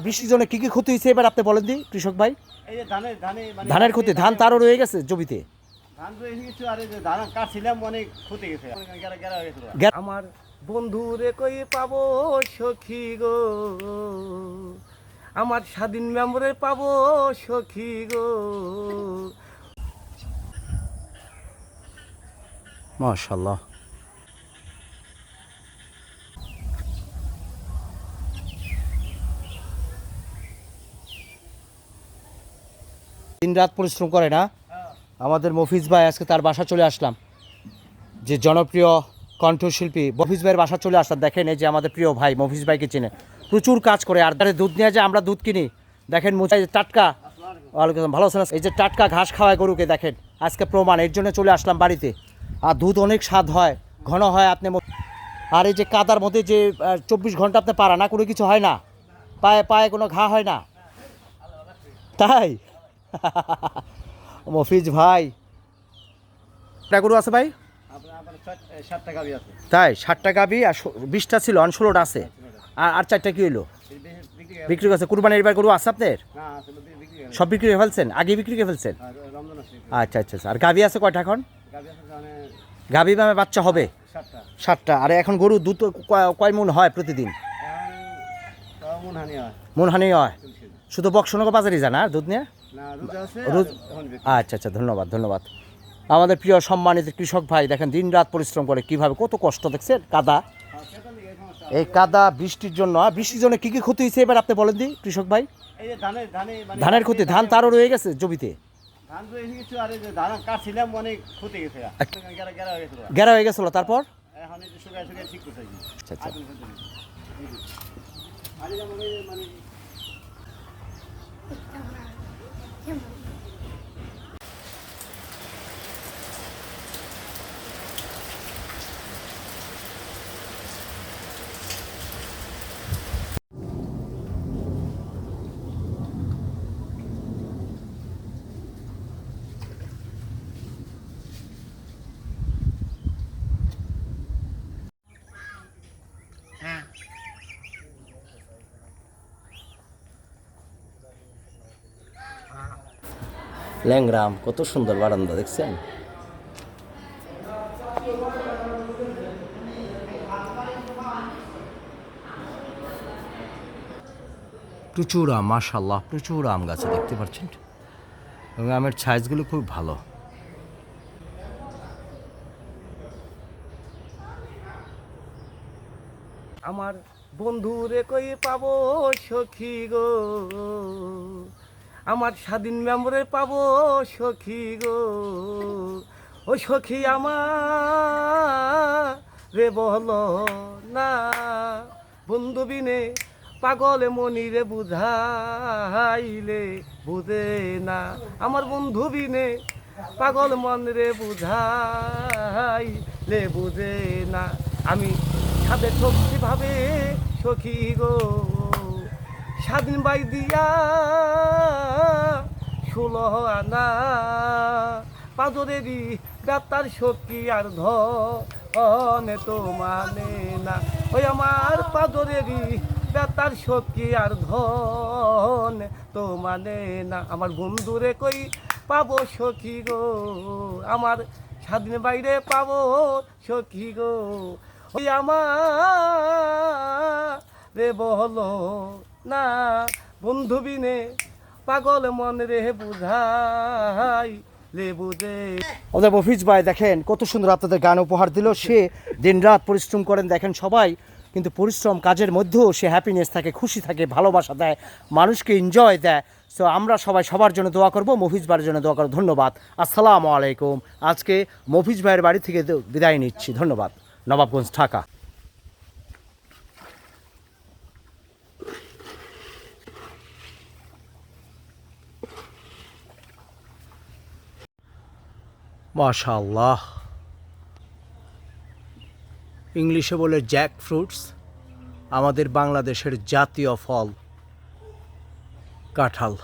বৃষ্টির জন্য কি কি ক্ষতি হয়েছে এবার আপনি বলেন দি কৃষক ভাই। এই যে ধানের ক্ষতি, ধান তারও রয়ে গেছে জমিতে। ধান রয়ে গেছে আর এই যে ধান কাটছিলাম অনেক ক্ষতি গেছে, গেরা হয়ে গেছিল। আমার বন্ধুরে কই পাবো সখী গো, আমার স্বাধীন মেমরে পাবো সখী গো। মাশাআল্লাহ। দিন রাত পরিশ্রম করে না আমাদের মফিজ ভাই। আজকে তার বাসা চলে আসলাম, যে জনপ্রিয় কণ্ঠশিল্পী মফিজ ভাইয়ের বাসা চলে আসলাম। দেখেন এই যে আমাদের প্রিয় ভাই মফিজ ভাইকে চেনে, প্রচুর কাজ করে। আর তারে দুধ নিয়ে যায়, আমরা দুধ কিনি। দেখেন মুচাই টাটকা, ভালো আছেন? এই যে টাটকা ঘাস খাওয়ায় গরুকে, দেখেন আজকে প্রমাণ। এর জন্য চলে আসলাম বাড়িতে। আর দুধ অনেক স্বাদ হয়, ঘন হয়। আপনি আর এই যে কাদার মধ্যে যে 24 ঘন্টা আপনি পারা না, কোনো কিছু হয় না, পায়ে পায়ে কোনো ঘা হয় না, তাই মফিজ ভাই। গরু আছে ভাই? তাই 60টা গাবি আর 20টা ছিল, 16টা আছে। আর 4টা কি হইলো? বিক্রি করছে। কুরবানির এবার গরু আছে আপনার? সব বিক্রি করে ফেলছেন? আগে বিক্রি করে ফেলছেন? আচ্ছা আচ্ছা। আর গাবি আছে কয়টা এখন? গাবি মানে বাচ্চা হবে 7টা। আর এখন গরু দুধ কয় মন হয় প্রতিদিন? মন হানি হয়। শুধু বক্সনগর বাজারে যান আর দুধ নিয়ে? আচ্ছা আচ্ছা, ধন্যবাদ ধন্যবাদ। আমাদের প্রিয় সম্মানিত কৃষক ভাই দেখেন দিন রাত পরিশ্রম করে, কিভাবে কত কষ্ট দেখছেন। কাদা, এই কাদা বৃষ্টির জন্য। বৃষ্টির জন্য কি কি ক্ষতি হয়েছে এবার আপনি বলেন দি কৃষক ভাই। এই যে ধানের ক্ষতি, ধান তারও রয়ে গেছে জমিতে। ধান রয়ে গেছে আর এই যে ধান কাটছিলাম অনেক ক্ষতি গেছে, গেরা হয়ে গেছিল। গেরা হয়ে গেছিল, তারপর এখন এই যে শুকায় শুকায় ঠিক করতে হবে। আচ্ছা আচ্ছা। ল্যাংরাম, কত সুন্দর বারান্দা দেখছেন। প্রচুর আম, মাশাআল্লাহ, প্রচুর আম গাছে দেখতে পাচ্ছেন। এবং আমের সাইজগুলো খুব ভালো। আমার বন্ধুরে কই পাবো সখী গো, আমার স্বাধীন মেমরে পাবো সখী গো। ও সখী আমার রে বলো না, বন্ধু বিনে পাগল মনিরে বুঝাইলে বুঝে না। আমার বন্ধু বিনে পাগল মন রে বুঝাইলে বুঝে না। আমি সাধে শক্তি ভাবে সখী গো, স্বাধীন বাই দিয়া 16 আনা পাজরেরই ডাক্তার সখী আর ধনে তো মানে না। ওই আমার পাজরেরই ডাক্তার সখী আর ধন তো মানে না। আমার বন্ধুরে কই পাবো সখী গো, আমার স্বাধীন বাইরে পাবো সখী গো। ওই আমার রে বলো না, বন্ধু বিনে পাগল মন রে বুঝাই লে বুঝে। ওদের মফিজ ভাই দেখেন কত সুন্দর আপনাদের গান উপহার দিল। সে দিন রাত পরিশ্রম করেন, দেখেন সবাই কিন্তু পরিশ্রম কাজের মধ্যেও সে হ্যাপিনেস থাকে, খুশি থাকে, ভালোবাসা দেয়, মানুষকে এনজয় দেয়। সো আমরা সবাই সবার জন্য দোয়া করব, মফিজ ভাইয়ের জন্য দোয়া করব। ধন্যবাদ, আসসালামু আলাইকুম। আজকে মফিজ ভাইয়ের বাড়ি থেকে বিদায় নিচ্ছি। ধন্যবাদ। নবাবগঞ্জ, ঢাকা। মাশাআল্লাহ। ইংলিশে বলে জ্যাক ফ্রুটস, আমাদের বাংলাদেশের জাতীয় ফল কাঁঠাল।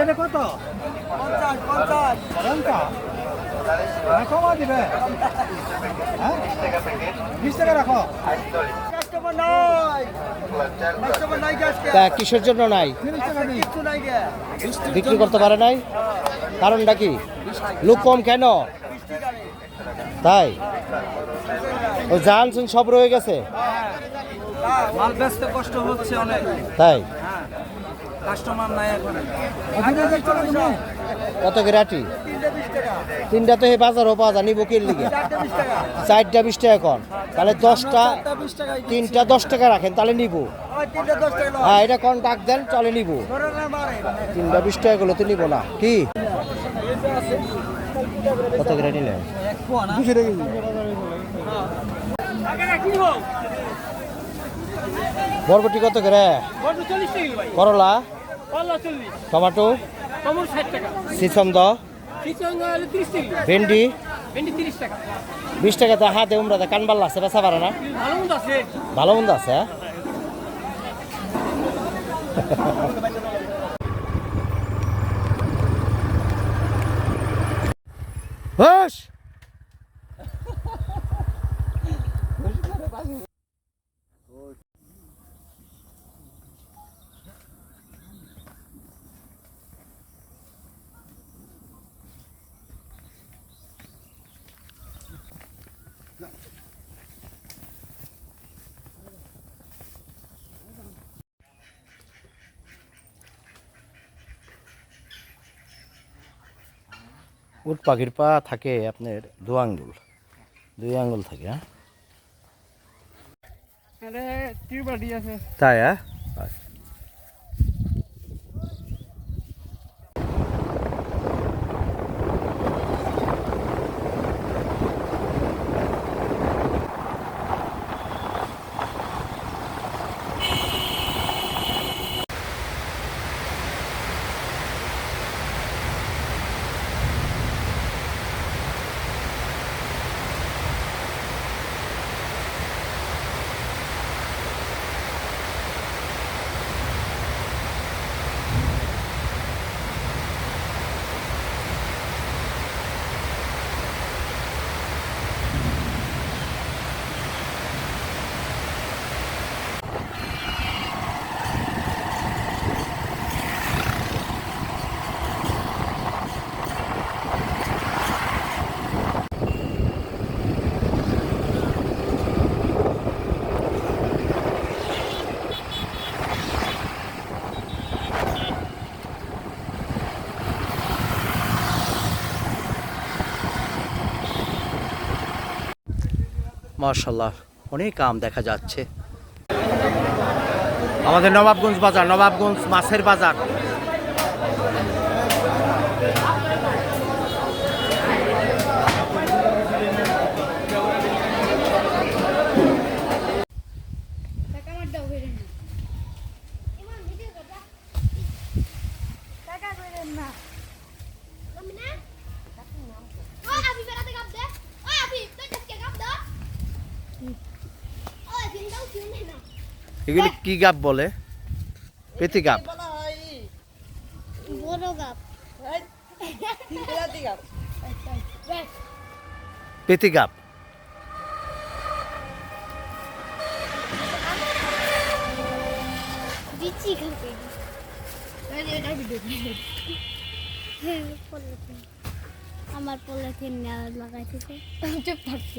এটা কত 50 কমা দিবে 20 টাকা রাখো কাস্টমার নাই তা কিসের জন্য নাই? কিছু নাই গে বিক্রি করতে পারে নাই? কারণটা কি? লোক কম কেন? তাই ওই জান সব রয়ে গেছে মাল বেচতে কষ্ট হচ্ছে অনেক। তাই হ্যাঁ কাস্টমার নাই এখন। কত গ্রাটি? 3টা তো এই বাজারও পাওয়া যায়, নিবো কির লিগে? 4টা 20 টাকা এখন, তাহলে 10টা 3টা 10 টাকা রাখেন, তাহলে নিবো। হ্যাঁ এটা কন্টাক্ট দেন, চলে নিবো। 3টা 20 টাকা গুলো তো নিবো না। কি কত করে নিলেন? 200 টাকা। বরবটি কত করে? করলা, টমেটো, সিসন্দ, ভেন্ডি 20 টাকা। তো হাতে উমরা কানবাল্লা আছে, বেচা পারে না? ভালো মন্দ আছে। হুশ উট পাখির পা থাকে আপনার 2 আঙ্গুল, 2 আঙ্গুল থাকে। তাই হ্যাঁ। মাশাআল্লাহ অনেক আম দেখা যাচ্ছে। আমাদের নবাবগঞ্জ বাজার, নবাবগঞ্জ মাছের বাজার। এগুলি কি গাপ বলে? পেতি গাপ, বড় গাপ, পেতি গাপ। দিচ্ছি খাতে আমার পলিথিন লাগাইতেছে চুপ থাকছি।